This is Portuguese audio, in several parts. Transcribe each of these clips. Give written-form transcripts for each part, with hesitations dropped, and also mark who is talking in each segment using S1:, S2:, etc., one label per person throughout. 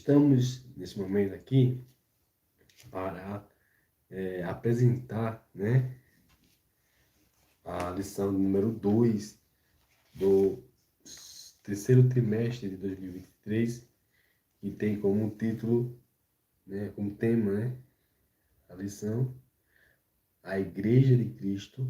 S1: Estamos, nesse momento aqui, para apresentar, né, a lição número 2 do terceiro trimestre de 2023, que tem como título, né, como tema, né, a lição, a Igreja de Cristo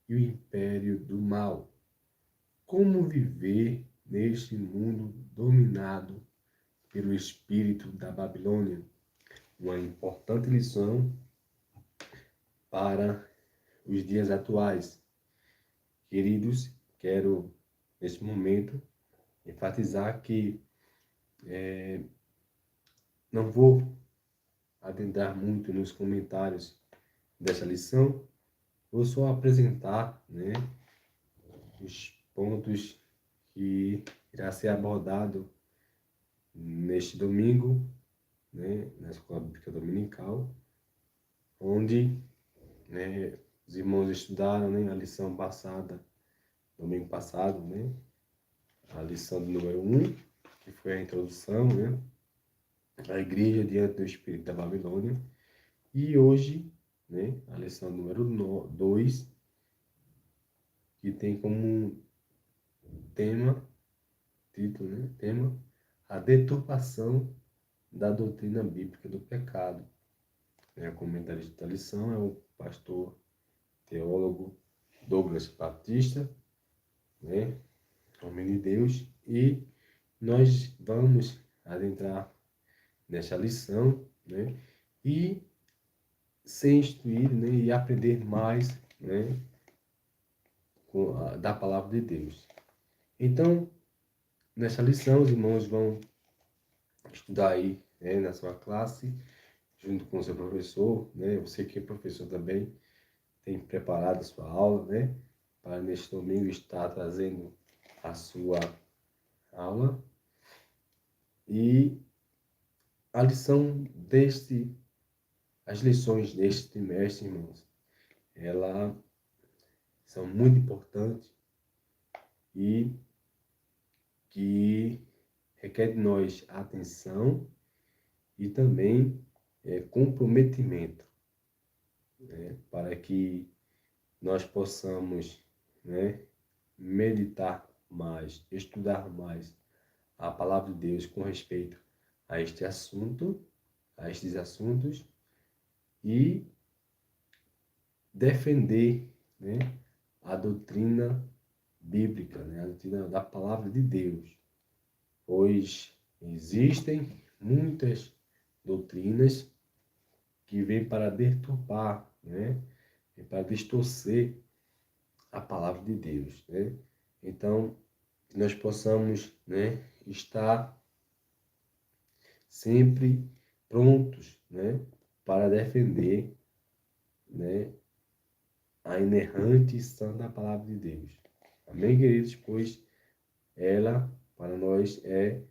S1: e o Império do Mal. Como viver neste mundo dominado pelo espírito da Babilônia? Uma importante lição para os dias atuais. Queridos, quero, nesse momento, enfatizar que não vou adentrar muito nos comentários dessa lição, vou só apresentar, né, os pontos que irá ser abordado neste domingo, né, na Escola Bíblica Dominical, onde, né, os irmãos estudaram, né, a lição passada, domingo passado, né, a lição do número 1, que foi a introdução, né, a igreja diante do espírito da Babilônia, e hoje, né, a lição número 2, que tem como tema, título, né, tema, a deturpação da doutrina bíblica do pecado. O comentarista da lição é o pastor teólogo Douglas Batista, né, homem de Deus, e nós vamos adentrar nessa lição, né, e ser instruído, né, e aprender mais, né, da palavra de Deus. Então, nessa lição, os irmãos vão estudar aí, né, na sua classe, junto com o seu professor, né, você que é professor também, tem preparado a sua aula, né, para neste domingo estar trazendo a sua aula. E a lição as lições deste trimestre, irmãos, elas são muito importantes e que requer de nós atenção e também comprometimento, né, para que nós possamos, né, meditar mais, estudar mais a palavra de Deus com respeito a este assunto, a estes assuntos, e defender, né, a doutrina bíblica, né, a doutrina da palavra de Deus, pois existem muitas doutrinas que vêm para deturpar, né, vêm para distorcer a palavra de Deus, né? Então, que nós possamos, né, estar sempre prontos, né, para defender, né, a inerrante e santa palavra de Deus. Amém, queridos? Pois ela, para nós, é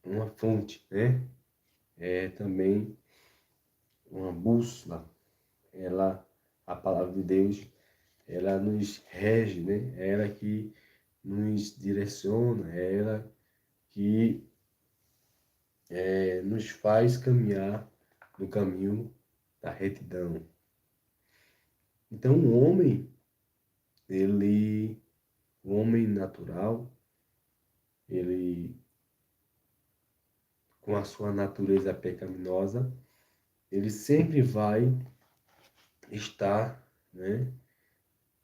S1: uma fonte, né? É também uma bússola. Ela, a palavra de Deus, ela nos rege, né? É ela que nos direciona, é ela que nos faz caminhar no caminho da retidão. Então, o homem natural, ele, com a sua natureza pecaminosa, ele sempre vai estar, né,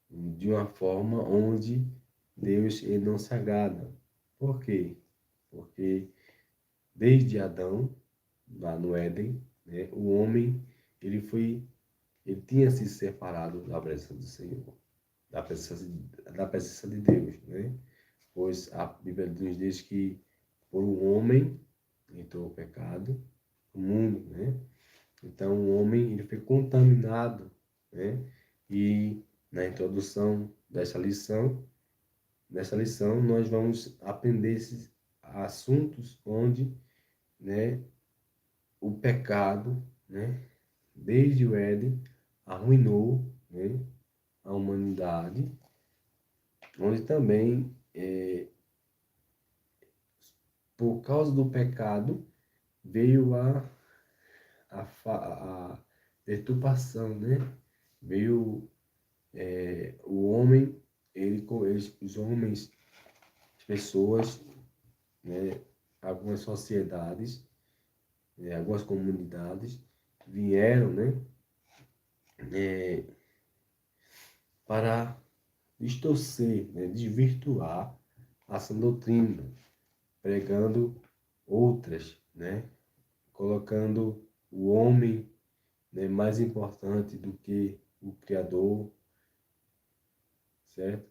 S1: de uma forma onde Deus ele não se agrada. Por quê? Porque desde Adão, lá no Éden, né, o homem ele tinha se separado da presença do Senhor, da presença de Deus, né? Pois a Bíblia nos diz que por um homem entrou o pecado no mundo, né? Então o homem ele foi contaminado, né? E na introdução nessa lição nós vamos aprender esses assuntos onde, né, o pecado, né, desde o Éden arruinou, né, a humanidade, onde também por causa do pecado, veio a deturpação, né? Veio o homem, os homens, as pessoas, né? Algumas sociedades, algumas comunidades vieram, né? Para distorcer, né? Desvirtuar a sã doutrina, pregando outras, né? Colocando o homem, né, mais importante do que o Criador, certo?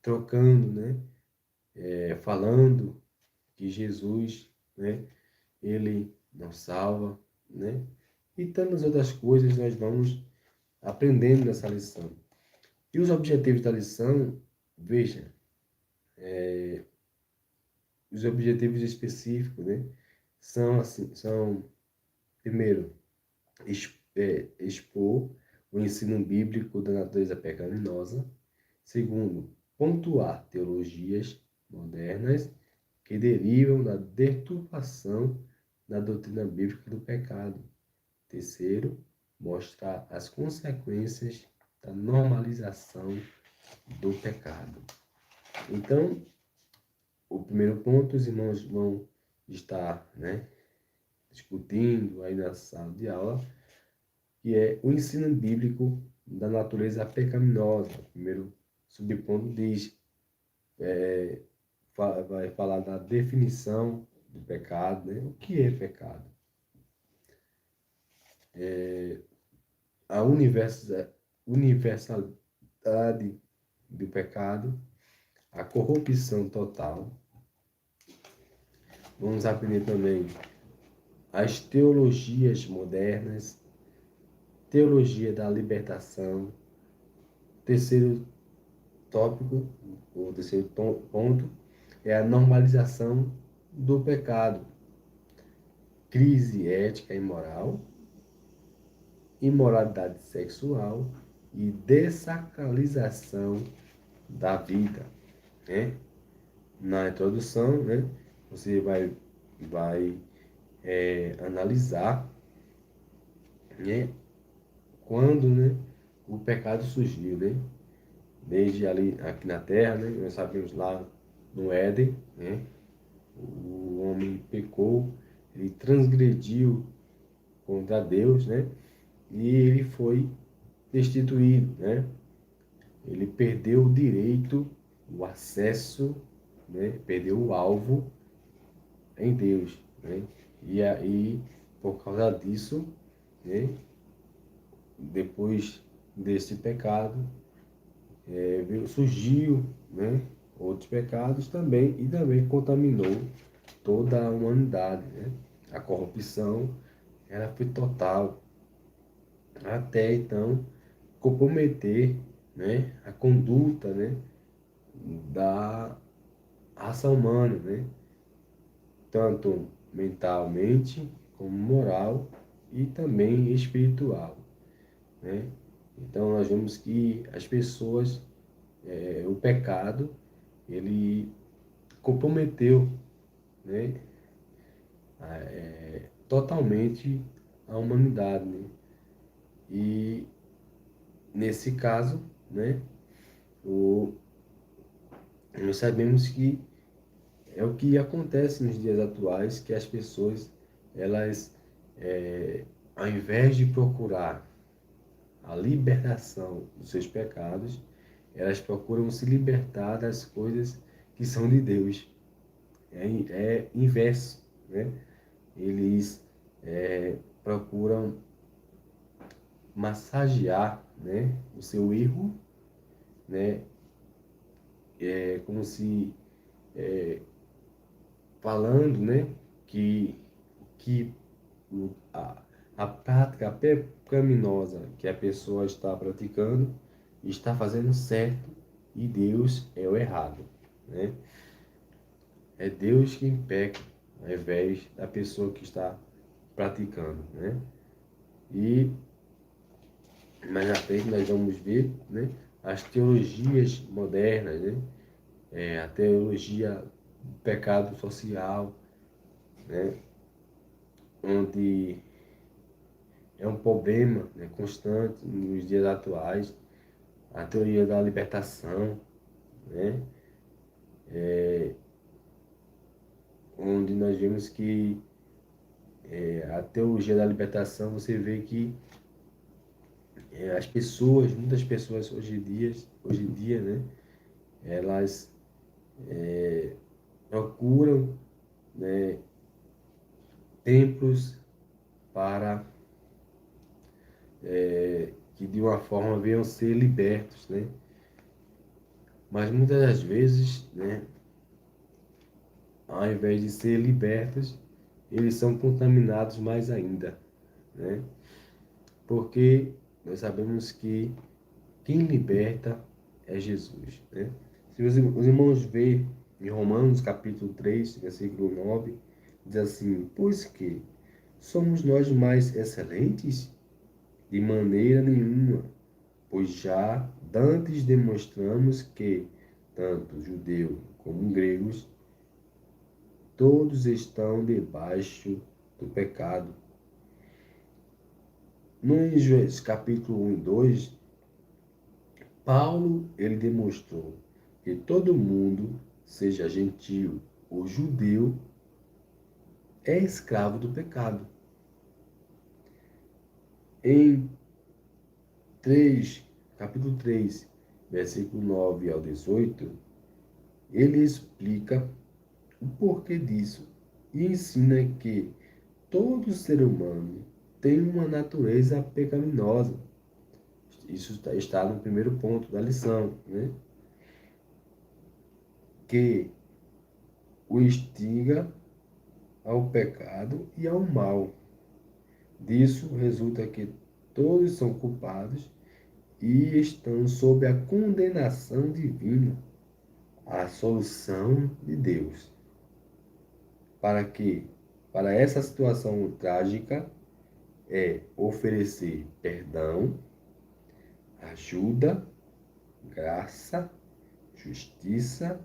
S1: Trocando, né? Falando que Jesus, né? Ele não salva, né? E tantas outras coisas nós vamos aprendendo nessa lição. E os objetivos da lição, veja, os objetivos específicos, né? São assim, primeiro, expor o ensino bíblico da natureza pecaminosa. Segundo, pontuar teologias modernas que derivam da deturpação da doutrina bíblica do pecado. Terceiro, mostrar as consequências da normalização do pecado. Então, o primeiro ponto, os irmãos vão estar, né, discutindo aí na sala de aula, que é o ensino bíblico da natureza pecaminosa. O primeiro subponto diz, vai falar da definição do pecado, né? O que é pecado? A universalidade do pecado, a corrupção total. Vamos aprender também as teologias modernas, teologia da libertação. Terceiro tópico, o terceiro ponto, é a normalização do pecado, crise ética e moral, imoralidade sexual e dessacralização da vida, né? Na introdução, né, você vai analisar, né, quando, né, o pecado surgiu, né? Desde ali, aqui na Terra, né? Nós sabemos lá no Éden, né? O homem pecou, ele transgrediu contra Deus, né? E ele foi destituído, né? Ele perdeu o direito, o acesso, né? Perdeu o alvo em Deus, né? E aí, por causa disso, né? Depois desse pecado, surgiu, né? Outros pecados também, e também contaminou toda a humanidade, né? A corrupção, ela foi total, até então comprometer, né, a conduta, né, da raça humana, né, tanto mentalmente como moral e também espiritual, né. Então nós vemos que as pessoas, o pecado, ele comprometeu, né, totalmente a humanidade, né? E nesse caso, né, o, nós sabemos que é o que acontece nos dias atuais, que as pessoas, elas, ao invés de procurar a libertação dos seus pecados, elas procuram se libertar das coisas que são de Deus. É inverso, né? Eles procuram massagear, né, o seu erro, né? É como se falando, né, que a prática pecaminosa que a pessoa está praticando está fazendo certo e Deus é o errado, né? É Deus quem peca ao invés da pessoa que está praticando, né? E mais na frente nós vamos ver, né, as teologias modernas, né? A teologia pecado social, né? Onde é um problema, né, constante nos dias atuais, a teoria da libertação, né? Onde nós vemos que a teologia da libertação, você vê que as pessoas, muitas pessoas hoje em dia, né, elas procuram, né, templos para que de uma forma venham ser libertos, né? Mas muitas das vezes, né, ao invés de ser libertos, eles são contaminados mais ainda, né? Porque nós sabemos que quem liberta é Jesus, né? Se os irmãos verem em Romanos capítulo 3, versículo 9, diz assim: pois que somos nós mais excelentes? De maneira nenhuma, pois já dantes demonstramos que tanto judeus como gregos todos estão debaixo do pecado. No Juízes capítulo 1 e 2, Paulo ele demonstrou que todo mundo, seja gentil ou judeu, é escravo do pecado. Em 3, capítulo 3, versículo 9 ao 18, ele explica o porquê disso e ensina que todo ser humano tem uma natureza pecaminosa. Isso está no primeiro ponto da lição, né? Que o instiga ao pecado e ao mal. Disso resulta que todos são culpados e estão sob a condenação divina, a solução de Deus. Para que, para essa situação trágica, é oferecer perdão, ajuda, graça, justiça,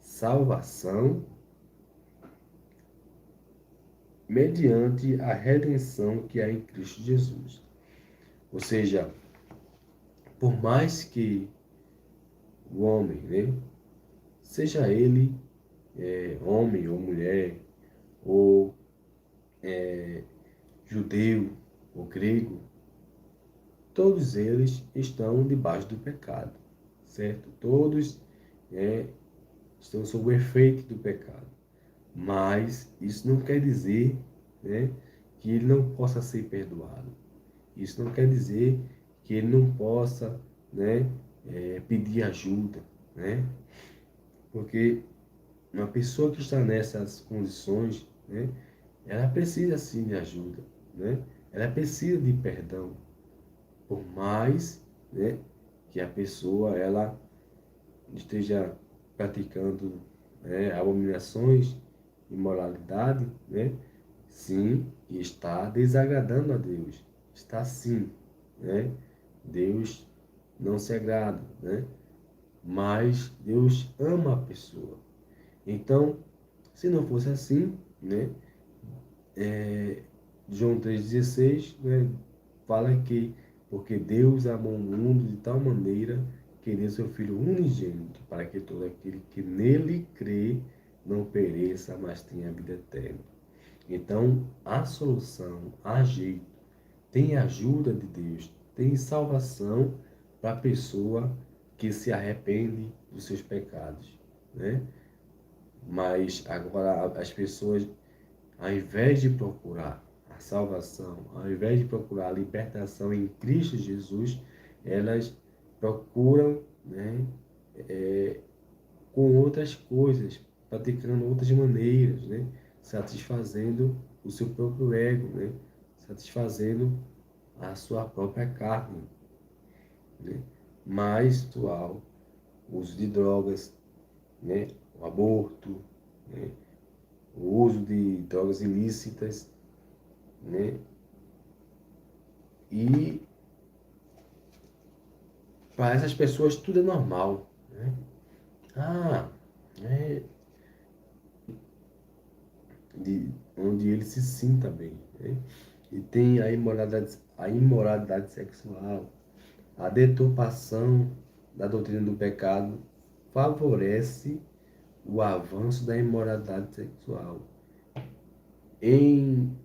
S1: salvação, mediante a redenção que há em Cristo Jesus. Ou seja, por mais que o homem, né, seja ele homem ou mulher, ou judeu ou grego, todos eles estão debaixo do pecado, certo? Todos estão sob o efeito do pecado. Mas isso não quer dizer, né, que ele não possa ser perdoado. Isso não quer dizer que ele não possa, né, pedir ajuda, né? Porque uma pessoa que está nessas condições, né, ela precisa sim de ajuda, né? Ela precisa de perdão, por mais, né, que a pessoa ela esteja praticando, abominações, imoralidade, né? Sim, e está desagradando a Deus. Está sim, né? Deus não se agrada, né? Mas Deus ama a pessoa. Então, se não fosse assim, né? João 3,16, né, fala que porque Deus amou o mundo de tal maneira que deu seu Filho unigênito, para que todo aquele que nele crê não pereça, mas tenha vida eterna. Então, a solução, há jeito, tem ajuda de Deus, tem salvação para a pessoa que se arrepende dos seus pecados, né? Mas agora as pessoas, ao invés de procurar a salvação, ao invés de procurar a libertação em Cristo Jesus, elas procuram, né, com outras coisas, praticando outras maneiras, né, satisfazendo o seu próprio ego, né, satisfazendo a sua própria carne, né, mais atual, o uso de drogas, né, o aborto, né, o uso de drogas ilícitas, né? E para essas pessoas tudo é normal, né? Ah, é, onde ele se sinta bem, né? E tem a imoralidade sexual, a deturpação da doutrina do pecado favorece o avanço da imoralidade sexual em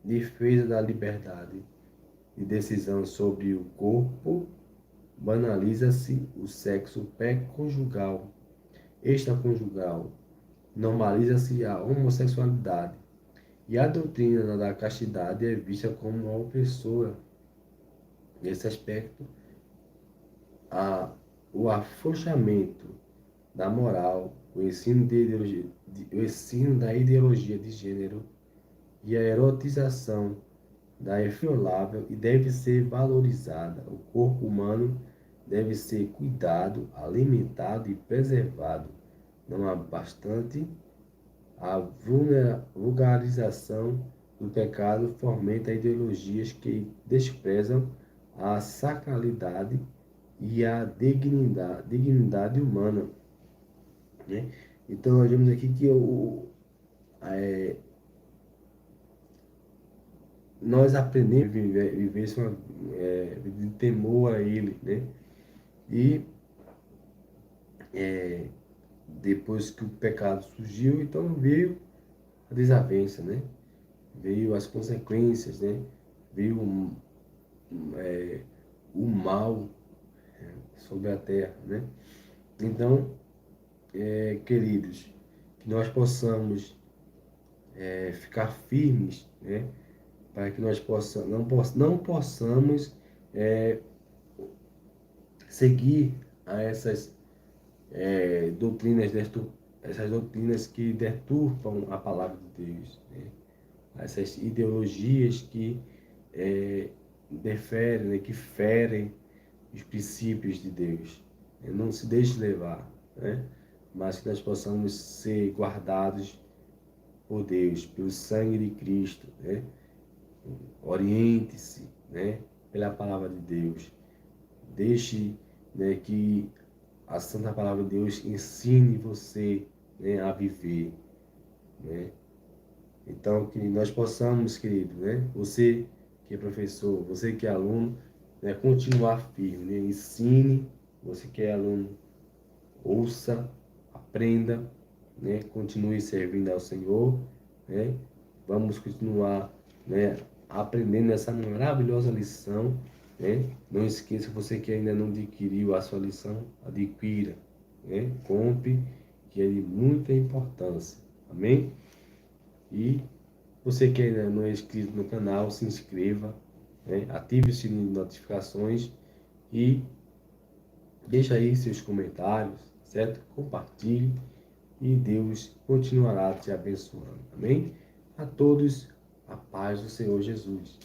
S1: defesa da liberdade de decisão sobre o corpo. Banaliza-se o sexo pré-conjugal, extraconjugal, normaliza-se a homossexualidade e a doutrina da castidade é vista como uma opressora. Nesse aspecto, o afrouxamento da moral, o ensino da ideologia de gênero e a erotização da inviolável e deve ser valorizada. O corpo humano deve ser cuidado, alimentado e preservado. Não há bastante a vulgarização do pecado fomenta ideologias que desprezam a sacralidade e a dignidade humana, né? Então, nós vemos aqui que nós aprendemos a viver de temor a Ele, né? E depois que o pecado surgiu, então veio a desavença, né? Veio as consequências, né? Veio o mal sobre a terra, né? Então, queridos, que nós possamos ficar firmes, né? Para que nós não possamos seguir a essas doutrinas que deturpam a palavra de Deus, né? Essas ideologias que deferem, né? Que ferem os princípios de Deus. Não se deixe levar, né? Mas que nós possamos ser guardados por Deus, pelo sangue de Cristo, né? Oriente-se, né? Pela palavra de Deus. Deixe, né, que a Santa Palavra de Deus ensine você, né, a viver, né? Então, que nós possamos, querido, né? Você que é professor, você que é aluno, né, continuar firme, né? Ensine, você que é aluno, ouça, aprenda, né? Continue servindo ao Senhor, né? Vamos continuar, né, aprendendo essa maravilhosa lição, né? Não esqueça, você que ainda não adquiriu a sua lição, adquira, né? Compre, que é de muita importância. Amém? E você que ainda não é inscrito no canal, se inscreva, né? Ative o sininho de notificações e deixa aí seus comentários, certo? Compartilhe e Deus continuará te abençoando. Amém? A todos, a paz do Senhor Jesus.